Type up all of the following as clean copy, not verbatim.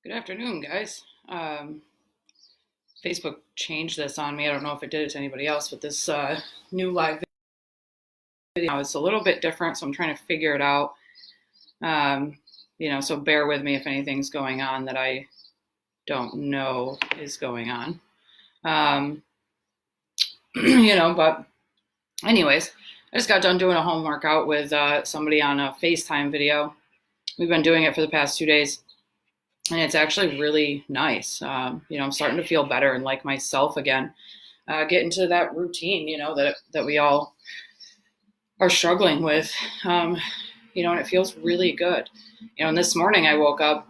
Good afternoon, guys. Facebook changed this on me. I don't know if it did it to anybody else, but this new live video is a little bit different, so I'm trying to figure it out. So bear with me if anything's going on that I don't know is going on. But anyways, I just got done doing a home workout with somebody on a FaceTime video. We've been doing it for the past 2 days. And it's actually really nice. I'm starting to feel better and like myself again. Get into that routine, that we all are struggling with. And it feels really good. And this morning I woke up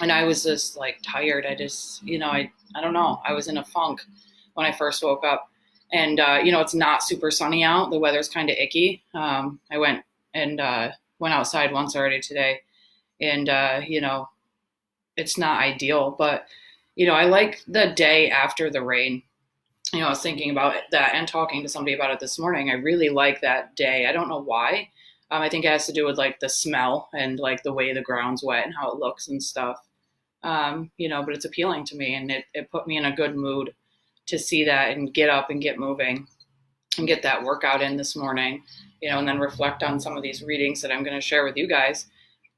and I was just like tired. I just, I don't know. I was in a funk when I first woke up. And, it's not super sunny out. The weather's kind of icky. I went outside once already today. And, it's not ideal, but, I like the day after the rain. I was thinking about that and talking to somebody about it this morning. I really like that day. I don't know why. I think it has to do with like the smell and like the way the ground's wet and how it looks and stuff. But it's appealing to me, and it put me in a good mood to see that and get up and get moving and get that workout in this morning, and then reflect on some of these readings that I'm going to share with you guys.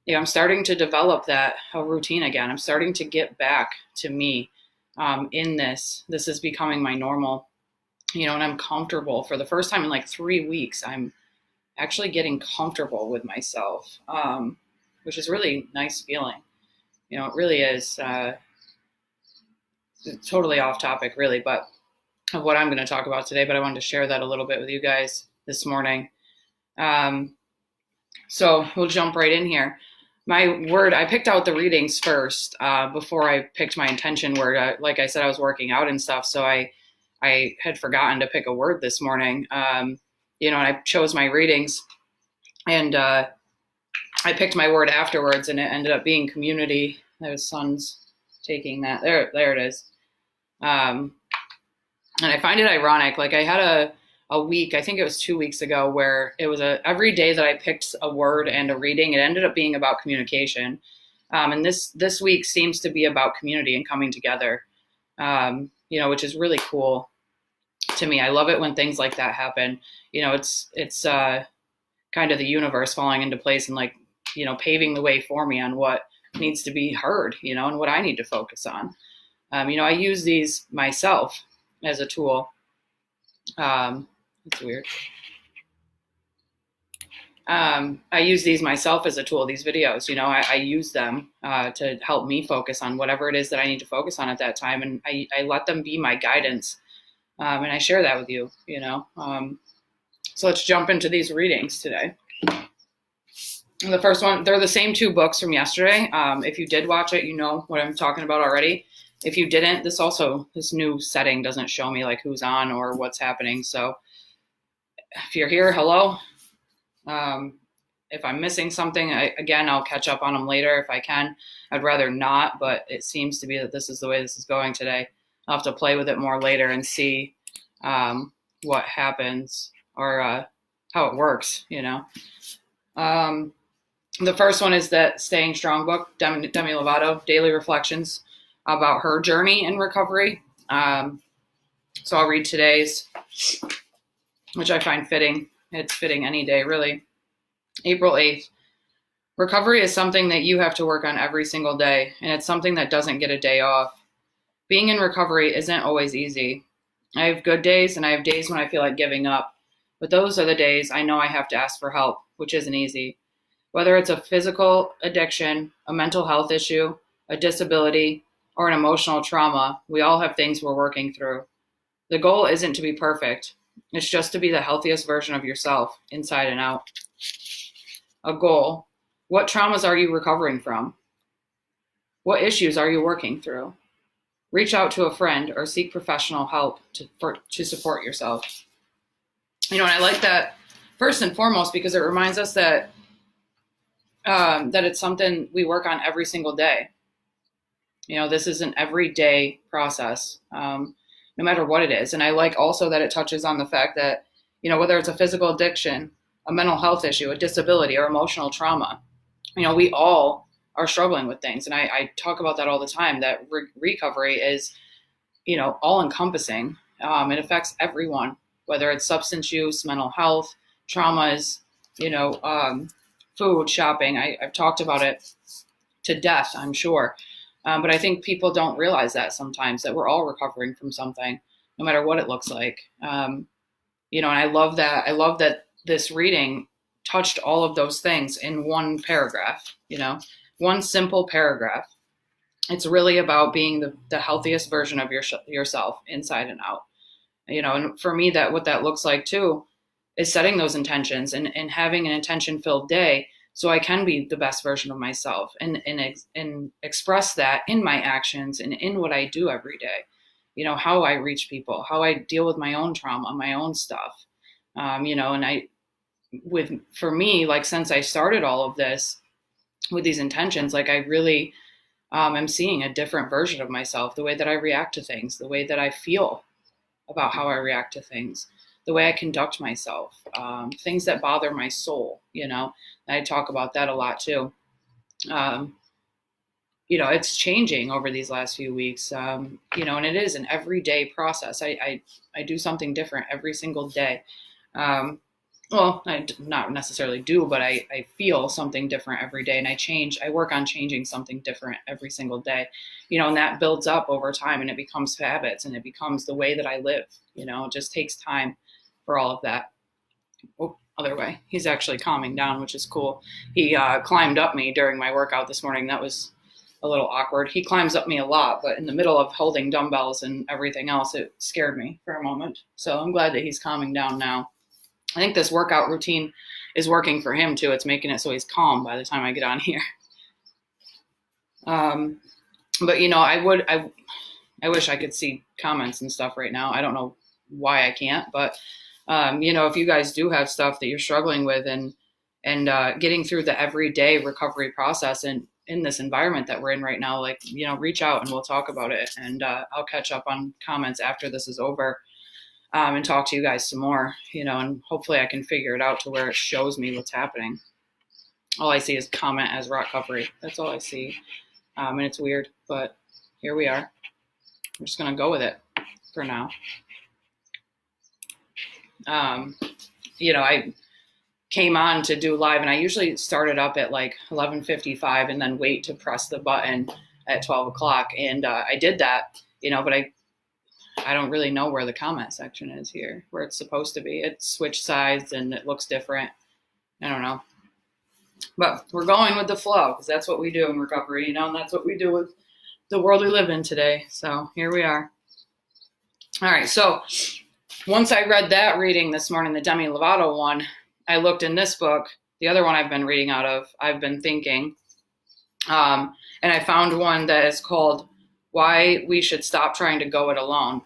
I'm starting to develop a routine again. I'm starting to get back to me in this. This is becoming my normal, and I'm comfortable. For the first time in like 3 weeks, I'm actually getting comfortable with myself, which is really nice feeling. It really is totally off topic, really, but of what I'm going to talk about today. But I wanted to share that a little bit with you guys this morning. So we'll jump right in here. I picked out the readings first before I picked my intention word. Like I said, I was working out and stuff, so I had forgotten to pick a word this morning. And I chose my readings, and I picked my word afterwards, and it ended up being community. There's Sun's taking that. There it is. And I find it ironic. Like I had a week, I think it was 2 weeks ago, where it was every day that I picked a word and a reading, it ended up being about communication. And this week seems to be about community and coming together, which is really cool to me. I love it when things like that happen. It's kind of the universe falling into place and like, paving the way for me on what needs to be heard, and what I need to focus on. I use these myself as a tool. It's weird. I use these myself as a tool, these videos, I use them to help me focus on whatever it is that I need to focus on at that time. And I let them be my guidance. And I share that with you, So let's jump into these readings today. The first one, they're the same 2 books from yesterday. If you did watch it, you know what I'm talking about already. If you didn't, this new setting doesn't show me like who's on or what's happening. So if you're here, hello. If I'm missing something, I'll catch up on them later if I can. I'd rather not, but it seems to be that this is the way this is going today. I'll have to play with it more later and see what happens or how it works, The first one is that Staying Strong book, Demi Lovato, Daily Reflections about her journey in recovery. So I'll read today's, which I find fitting. It's fitting any day, really. April 8th. Recovery is something that you have to work on every single day, and it's something that doesn't get a day off. Being in recovery isn't always easy. I have good days, and I have days when I feel like giving up. But those are the days I know I have to ask for help, which isn't easy. Whether it's a physical addiction, a mental health issue, a disability, or an emotional trauma, we all have things we're working through. The goal isn't to be perfect. It's just to be the healthiest version of yourself, inside and out. A goal. What traumas are you recovering from? What issues are you working through? Reach out to a friend or seek professional help to support yourself. And I like that first and foremost because it reminds us that it's something we work on every single day. This is an everyday process, no matter what it is. And I like also that it touches on the fact that, whether it's a physical addiction, a mental health issue, a disability, or emotional trauma, we all are struggling with things. And I talk about that all the time, that recovery is, all encompassing. It affects everyone, whether it's substance use, mental health, traumas, food, shopping. I've talked about it to death, I'm sure. But I think people don't realize that sometimes, that we're all recovering from something, no matter what it looks like. And I love that. I love that this reading touched all of those things in one paragraph, one simple paragraph. It's really about being the healthiest version of yourself inside and out. And for me, what that looks like too is setting those intentions and having an intention filled day, so I can be the best version of myself and express that in my actions and in what I do every day. How I reach people, how I deal with my own trauma, my own stuff. For me, like, since I started all of this with these intentions, like, I really am seeing a different version of myself, the way that I react to things, the way that I feel about how I react to things, the way I conduct myself, things that bother my soul, I talk about that a lot too. It's changing over these last few weeks, and it is an everyday process. I do something different every single day. Well, I not necessarily do, but I feel something different every day, and I work on changing something different every single day, and that builds up over time, and it becomes habits, and it becomes the way that I live. It just takes time for all of that. Oh, other way. He's actually calming down, which is cool. He climbed up me during my workout this morning. That was a little awkward. He climbs up me a lot, but in the middle of holding dumbbells and everything else, it scared me for a moment. So I'm glad that he's calming down now. I think this workout routine is working for him too. It's making it so he's calm by the time I get on here. But I wish I could see comments and stuff right now. I don't know why I can't, but if you guys do have stuff that you're struggling with and getting through the everyday recovery process and in this environment that we're in right now, like, reach out and we'll talk about it. And I'll catch up on comments after this is over. And talk to you guys some more, and hopefully I can figure it out to where it shows me what's happening. All I see is comment as ROCovery. That's all I see. And it's weird, but here we are. We're just going to go with it for now. I came on to do live, and I usually start it up at like 11:55 and then wait to press the button at 12 o'clock. And I did that, but I don't really know where the comment section is here, where it's supposed to be. It switched sides and it looks different. I don't know. But we're going with the flow, because that's what we do in recovery, and that's what we do with the world we live in today. So here we are. All right. So once I read that reading this morning, the Demi Lovato one, I looked in this book, the other one I've been reading out of, I've been thinking, and I found one that is called Why We Should Stop Trying to Go It Alone.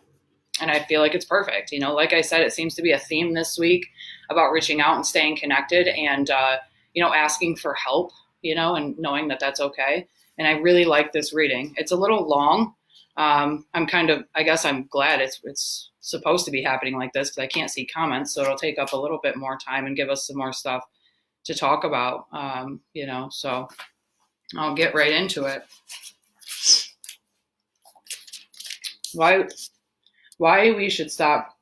And I feel like it's perfect. Like I said, it seems to be a theme this week about reaching out and staying connected and, asking for help, and knowing that that's okay. And I really like this reading. It's a little long. I guess I'm glad it's supposed to be happening like this, because I can't see comments. So it'll take up a little bit more time and give us some more stuff to talk about, so I'll get right into it. Why we should stop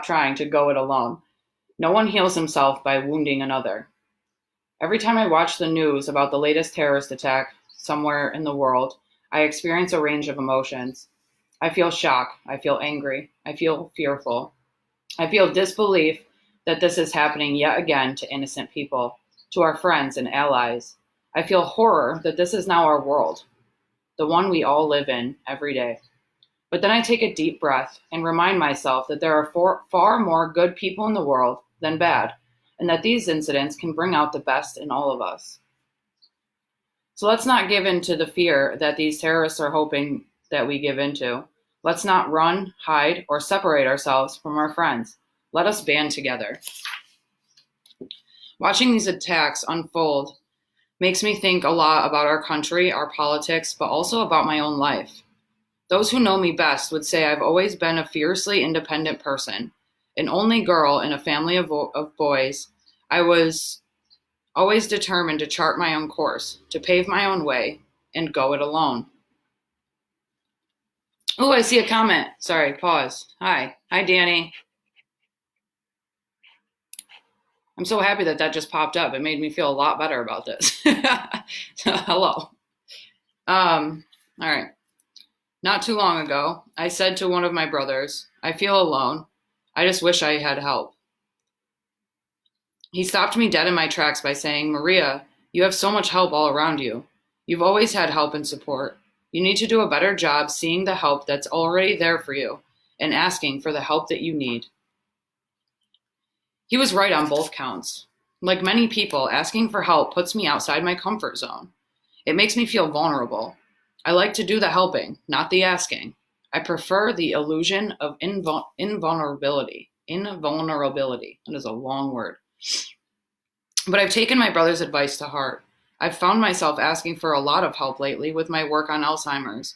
trying to go it alone. No one heals himself by wounding another. Every time I watch the news about the latest terrorist attack somewhere in the world, I experience a range of emotions. I feel shock. I feel angry. I feel fearful. I feel disbelief that this is happening yet again to innocent people, to our friends and allies. I feel horror that this is now our world, the one we all live in every day. But then I take a deep breath and remind myself that there are far more good people in the world than bad, and that these incidents can bring out the best in all of us. So let's not give in to the fear that these terrorists are hoping that we give into. Let's not run, hide, or separate ourselves from our friends. Let us band together. Watching these attacks unfold makes me think a lot about our country, our politics, but also about my own life. Those who know me best would say I've always been a fiercely independent person. An only girl in a family of boys, I was always determined to chart my own course, to pave my own way, and go it alone. Oh, I see a comment. Sorry, pause. Hi, Danny. I'm so happy that just popped up. It made me feel a lot better about this. So, hello. All right. Not too long ago, I said to one of my brothers, I feel alone. I just wish I had help. He stopped me dead in my tracks by saying, Maria, you have so much help all around you. You've always had help and support. You need to do a better job seeing the help that's already there for you and asking for the help that you need. He was right on both counts. Like many people, asking for help puts me outside my comfort zone. It makes me feel vulnerable. I like to do the helping, not the asking. I prefer the illusion of invulnerability. Invulnerability. That is a long word. But I've taken my brother's advice to heart. I've found myself asking for a lot of help lately with my work on Alzheimer's.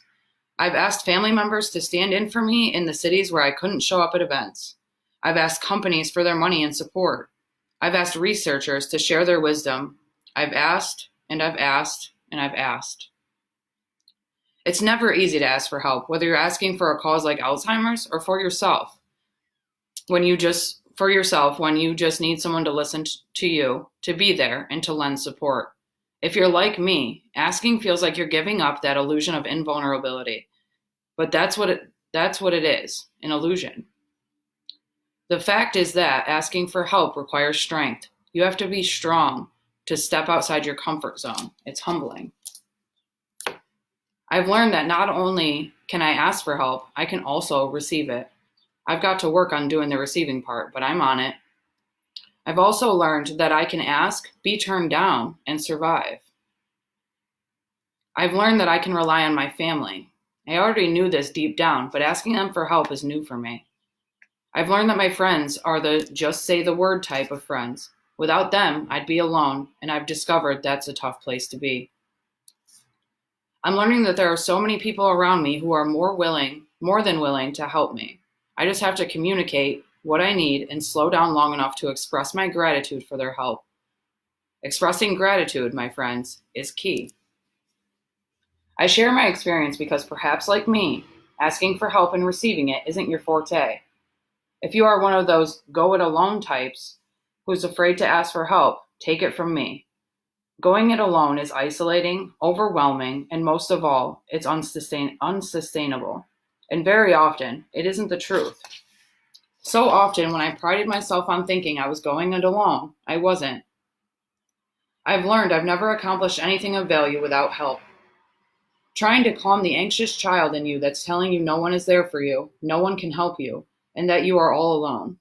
I've asked family members to stand in for me in the cities where I couldn't show up at events. I've asked companies for their money and support. I've asked researchers to share their wisdom. I've asked, and I've asked, and I've asked. It's never easy to ask for help, whether you're asking for a cause like Alzheimer's or for yourself. When you just need someone to listen to you, to be there, and to lend support. If you're like me, asking feels like you're giving up that illusion of invulnerability. But that's what it is, an illusion. The fact is that asking for help requires strength. You have to be strong to step outside your comfort zone. It's humbling. I've learned that not only can I ask for help, I can also receive it. I've got to work on doing the receiving part, but I'm on it. I've also learned that I can ask, be turned down, and survive. I've learned that I can rely on my family. I already knew this deep down, but asking them for help is new for me. I've learned that my friends are the just say the word type of friends. Without them, I'd be alone, and I've discovered that's a tough place to be. I'm learning that there are so many people around me who are more than willing to help me. I just have to communicate what I need and slow down long enough to express my gratitude for their help. Expressing gratitude, my friends, is key. I share my experience because perhaps like me, asking for help and receiving it isn't your forte. If you are one of those go it alone types who's afraid to ask for help, take it from me. Going it alone is isolating, overwhelming, and most of all, it's unsustainable. And very often, it isn't the truth. So often, when I prided myself on thinking I was going it alone, I wasn't. I've learned I've never accomplished anything of value without help. Trying to calm the anxious child in you that's telling you no one is there for you, no one can help you, and that you are all alone.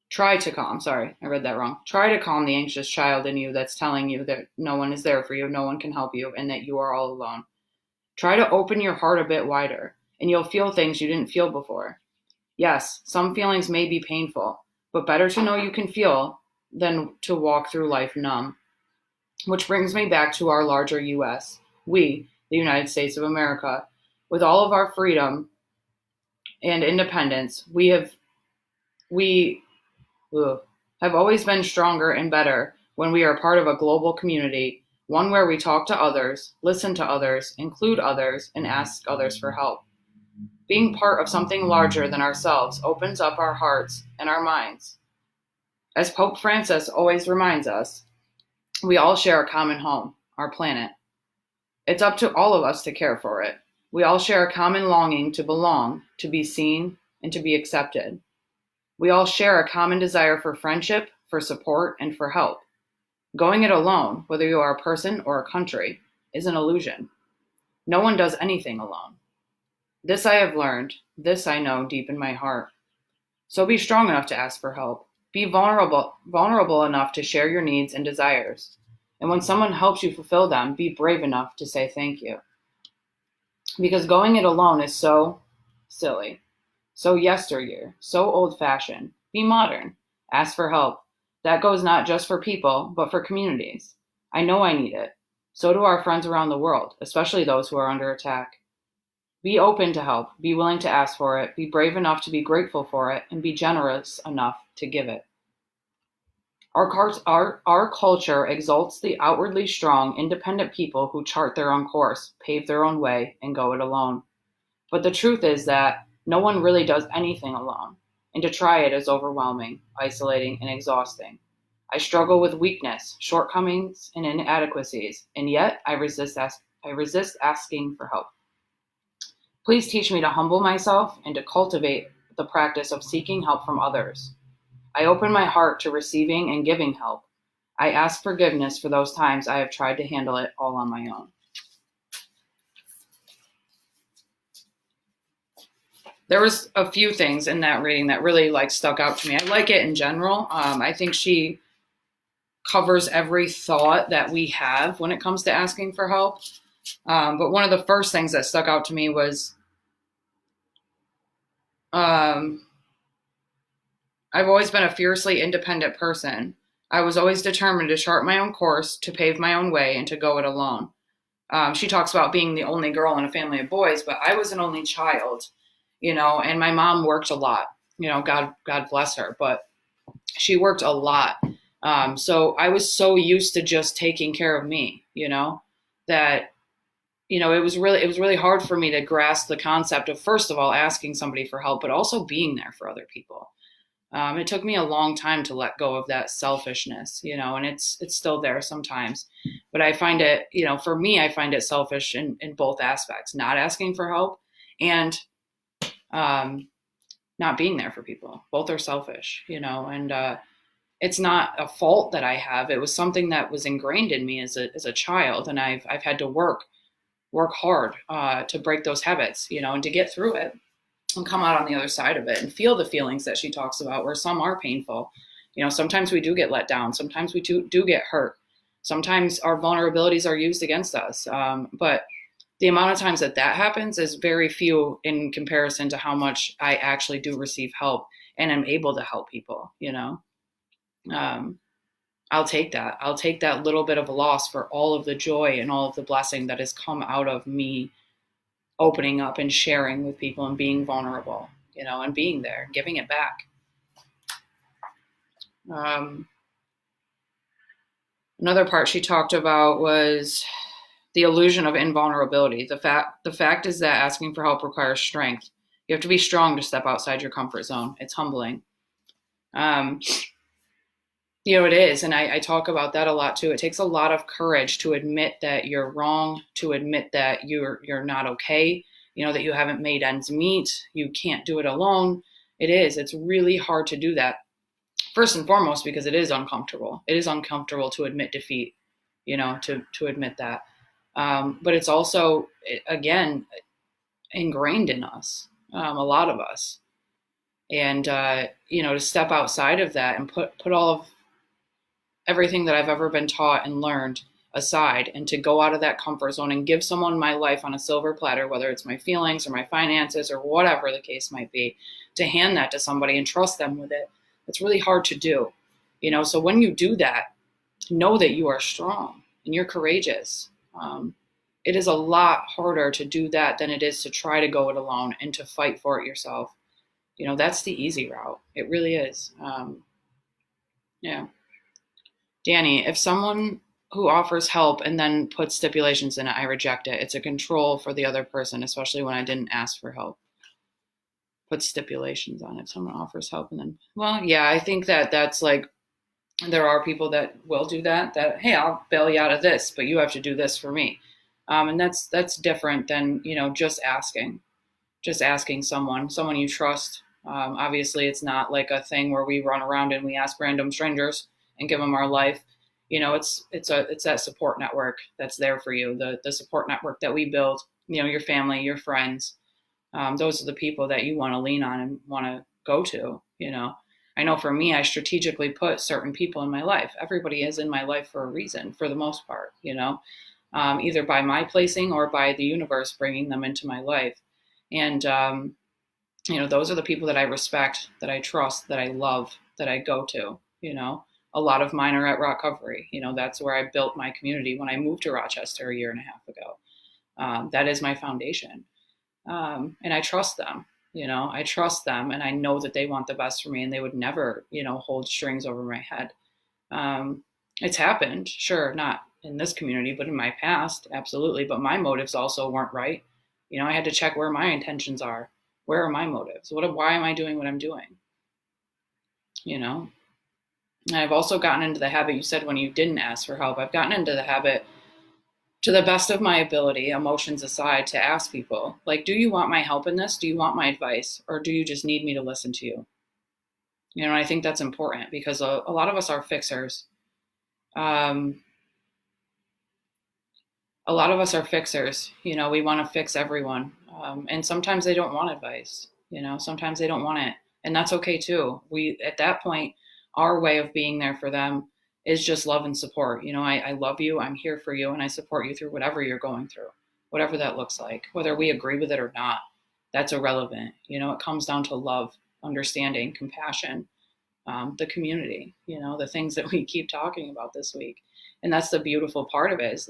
Try to calm the anxious child in you that's telling you that no one is there for you, no one can help you, and that you are all alone. Try to open your heart a bit wider, and you'll feel things you didn't feel before. Yes, some feelings may be painful, but better to know you can feel than to walk through life numb. Which brings me back to our larger U.S. We, the United States of America, with all of our freedom and independence, we have always been stronger and better when we are part of a global community, one where we talk to others, listen to others, include others, and ask others for help. Being part of something larger than ourselves opens up our hearts and our minds. As Pope Francis always reminds us, we all share a common home, our planet. It's up to all of us to care for it. We all share a common longing to belong, to be seen, and to be accepted. We all share a common desire for friendship, for support, and for help. Going it alone, whether you are a person or a country, is an illusion. No one does anything alone. This I have learned, this I know deep in my heart. So be strong enough to ask for help. Be vulnerable enough to share your needs and desires. And when someone helps you fulfill them, be brave enough to say thank you. Because going it alone is so silly, so yesteryear, so old-fashioned. Be modern. Ask for help. That goes not just for people, but for communities. I know I need it. So do our friends around the world, especially those who are under attack. Be open to help. Be willing to ask for it. Be brave enough to be grateful for it, and be generous enough to give it. Our culture exalts the outwardly strong, independent people who chart their own course, pave their own way, and go it alone. But the truth is that no one really does anything alone, and to try it is overwhelming, isolating, and exhausting. I struggle with weakness, shortcomings, and inadequacies, and yet I resist asking for help. Please teach me to humble myself and to cultivate the practice of seeking help from others. I open my heart to receiving and giving help. I ask forgiveness for those times I have tried to handle it all on my own. There was a few things in that reading that really stuck out to me. I like it in general. I think she covers every thought that we have when it comes to asking for help. But one of the first things that stuck out to me was I've always been a fiercely independent person. I was always determined to chart my own course, to pave my own way, and to go it alone. She talks about being the only girl in a family of boys, but I was an only child, and my mom worked a lot. God bless her, but she worked a lot. So I was so used to just taking care of me, that it was really hard for me to grasp the concept of, first of all, asking somebody for help, but also being there for other people. It took me a long time to let go of that selfishness, and it's still there sometimes. But I find it, for me, I find it selfish in both aspects, not asking for help and not being there for people. Both are selfish, and it's not a fault that I have. It was something that was ingrained in me as a child, and I've had to work hard to break those habits, and to get through it and come out on the other side of it and feel the feelings that she talks about, where some are painful. Sometimes we do get let down. Sometimes we do get hurt. Sometimes our vulnerabilities are used against us. But the amount of times that happens is very few in comparison to how much I actually do receive help and am able to help people, I'll take that. I'll take that little bit of a loss for all of the joy and all of the blessing that has come out of me opening up and sharing with people and being vulnerable, and being there, giving it back. Another part she talked about was the illusion of invulnerability. The fact is that asking for help requires strength. You have to be strong to step outside your comfort zone. It's humbling. It is. And I talk about that a lot too. It takes a lot of courage to admit that you're wrong, to admit that you're not okay, that you haven't made ends meet, you can't do it alone. It's really hard to do that. First and foremost, because it is uncomfortable. It is uncomfortable to admit defeat, to admit that. But it's also, again, ingrained in us, a lot of us. And, to step outside of that and put all of everything that I've ever been taught and learned aside, and to go out of that comfort zone and give someone my life on a silver platter, whether it's my feelings or my finances or whatever the case might be, to hand that to somebody and trust them with it. It's really hard to do, so when you do that, know that you are strong and you're courageous. It is a lot harder to do that than it is to try to go it alone and to fight for it yourself. That's the easy route. It really is. Yeah. Danny, if someone who offers help and then puts stipulations in it, I reject it. It's a control for the other person, especially when I didn't ask for help. Put stipulations on it. If someone offers help and then, well, yeah, I think that's there are people that will do that, hey, I'll bail you out of this, but you have to do this for me. And that's different than, just asking someone you trust. Obviously, it's not like a thing where we run around and we ask random strangers and give them our life. It's that support network that's there for you. The support network that we build. Your family, your friends. Those are the people that you want to lean on and want to go to. I know for me, I strategically put certain people in my life. Everybody is in my life for a reason, for the most part. Either by my placing or by the universe bringing them into my life. And those are the people that I respect, that I trust, that I love, that I go to. A lot of mine are at ROCovery. That's where I built my community when I moved to Rochester a year and a half ago. That is my foundation. And I trust them. I trust them, and I know that they want the best for me, and they would never, hold strings over my head. It's happened, sure, not in this community, but in my past, absolutely. But my motives also weren't right. I had to check where my intentions are. Where are my motives? Why am I doing what I'm doing? You know, and I've also gotten into the habit, you said when you didn't ask for help, I've gotten into the habit, to the best of my ability, emotions aside, to ask people, like, do you want my help in this? Do you want my advice? Or do you just need me to listen to you? And I think that's important because a lot of us are fixers. Um, a lot of us are fixers. We want to fix everyone. And sometimes they don't want advice. Sometimes they don't want it. And that's okay too. At that point, our way of being there for them is just love and support. I love you. I'm here for you. And I support you through whatever you're going through, whatever that looks like, whether we agree with it or not. That's irrelevant. It comes down to love, understanding, compassion, the community, the things that we keep talking about this week. And that's the beautiful part of it, is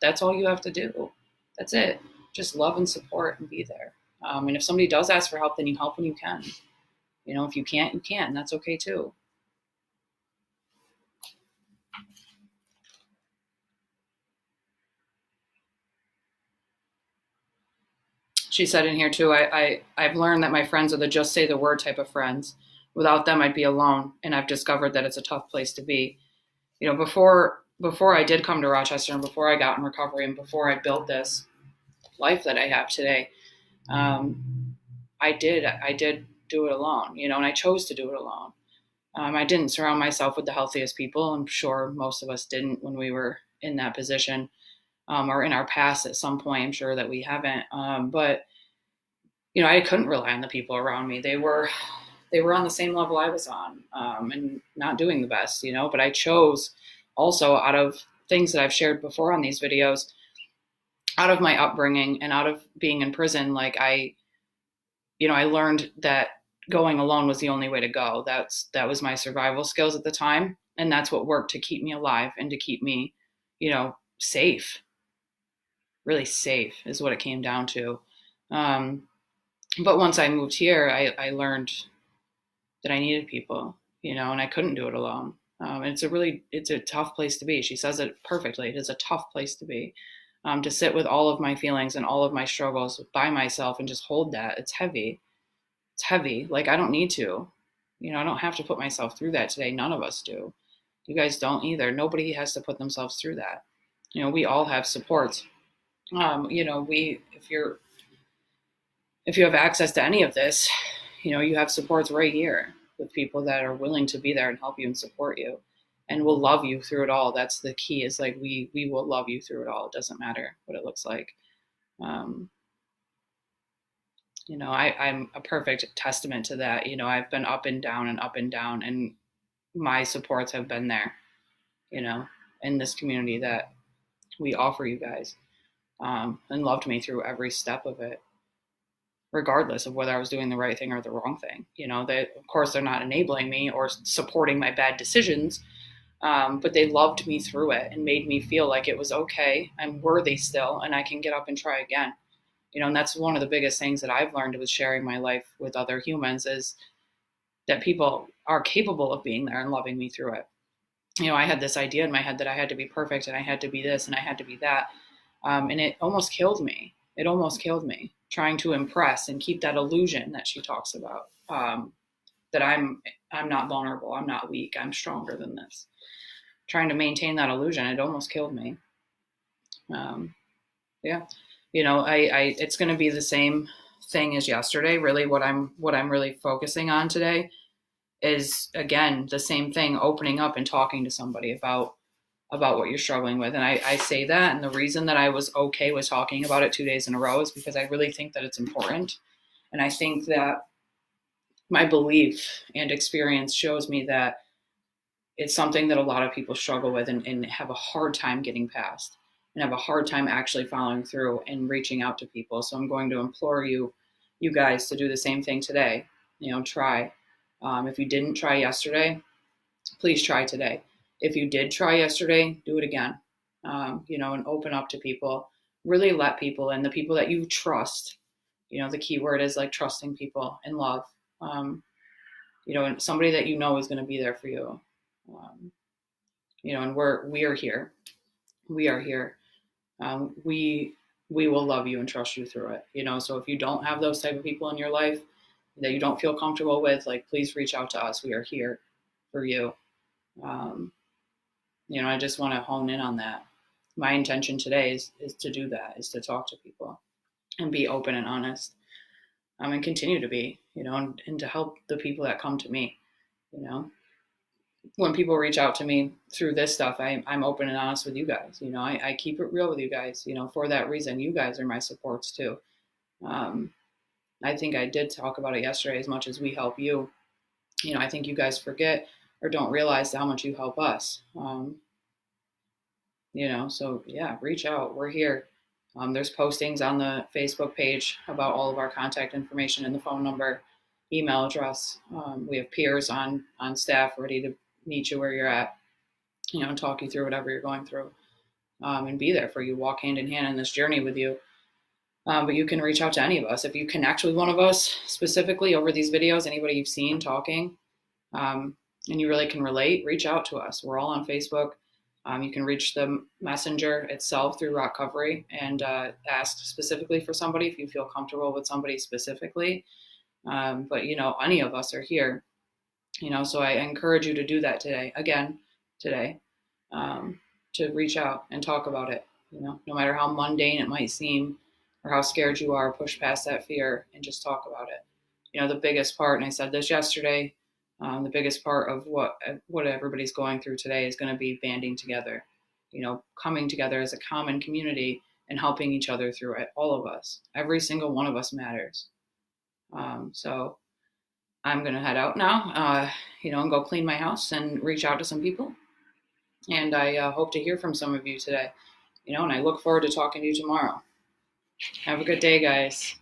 that's all you have to do. That's it. Just love and support and be there. And if somebody does ask for help, then you help when you can. If you can't, you can't. And that's okay too. She said in here too, I've learned that my friends are the just say the word type of friends. Without them, I'd be alone. And I've discovered that it's a tough place to be. Before I did come to Rochester, and before I got in recovery, and before I built this life that I have today, I did do it alone, and I chose to do it alone. I didn't surround myself with the healthiest people. I'm sure most of us didn't when we were in that position, or in our past at some point. I'm sure that we haven't. But I couldn't rely on the people around me. They were on the same level I was on, and not doing the best. But I chose, also out of things that I've shared before on these videos, out of my upbringing and out of being in prison, like I learned that going alone was the only way to go. That was my survival skills at the time, and that's what worked to keep me alive and to keep me, safe. Really safe is what it came down to. Um, but once I moved here, I learned that I needed people, and I couldn't do it alone. It's a tough place to be. She says it perfectly. It is a tough place to be. To sit with all of my feelings and all of my struggles by myself and just hold that. It's heavy. It's heavy. Like, I don't need to. I don't have to put myself through that today. None of us do. You guys don't either. Nobody has to put themselves through that. We all have supports. If you have access to any of this, you have supports right here with people that are willing to be there and help you and support you and will love you through it all. That's the key, is like, we will love you through it all. It doesn't matter what it looks like. I'm a perfect testament to that. I've been up and down and up and down, and my supports have been there, in this community that we offer you guys, and loved me through every step of it, regardless of whether I was doing the right thing or the wrong thing. Of course, they're not enabling me or supporting my bad decisions, but they loved me through it and made me feel like it was okay. I'm worthy still, and I can get up and try again. And that's one of the biggest things that I've learned with sharing my life with other humans, is that people are capable of being there and loving me through it. I had this idea in my head that I had to be perfect and I had to be this and I had to be that. And it almost killed me. It almost killed me, trying to impress and keep that illusion that she talks about, that I'm not vulnerable, I'm not weak, I'm stronger than this. Trying to maintain that illusion, it almost killed me. Yeah, it's going to be the same thing as yesterday. Really, what I'm really focusing on today is, again, the same thing: opening up and talking to somebody about what you're struggling with. And I say that, and the reason that I was okay with talking about it 2 days in a row is because I really think that it's important. And I think that my belief and experience shows me that it's something that a lot of people struggle with, and have a hard time getting past, and have a hard time actually following through and reaching out to people. So I'm going to implore you guys to do the same thing today. Try. If you didn't try yesterday, please try today. If you did try yesterday, do it again. And open up to people. Really let people in, the people that you trust. The key word is like trusting people and love. And somebody that is going to be there for you. and we are here. We are here. We will love you and trust you through it. So if you don't have those type of people in your life that you don't feel comfortable with, like, please reach out to us. We are here for you. Um, I just want to hone in on that. My intention today is to do that, is to talk to people and be open and honest, and continue to be, and to help the people that come to me. When people reach out to me through this stuff, I'm open and honest with you guys. I keep it real with you guys, for that reason. You guys are my supports too. Um, I think I did talk about it yesterday. As much as we help you, I think you guys forget or don't realize how much you help us. So yeah, reach out. We're here. There's postings on the Facebook page about all of our contact information and the phone number, email address. We have peers on staff ready to meet you where you're at, and talk you through whatever you're going through, and be there for you, walk hand in hand in this journey with you. But you can reach out to any of us. If you connect with one of us specifically over these videos, anybody you've seen talking, and you really can relate, reach out to us. We're all on Facebook. You can reach the messenger itself through ROCovery and ask specifically for somebody if you feel comfortable with somebody specifically. But any of us are here. So I encourage you to do that today. Again, today, to reach out and talk about it. No matter how mundane it might seem or how scared you are, push past that fear and just talk about it. The biggest part, and I said this yesterday, the biggest part of what everybody's going through today is going to be banding together, coming together as a common community and helping each other through it. All of us, every single one of us matters. So I'm going to head out now, and go clean my house and reach out to some people. And I hope to hear from some of you today, and I look forward to talking to you tomorrow. Have a good day, guys.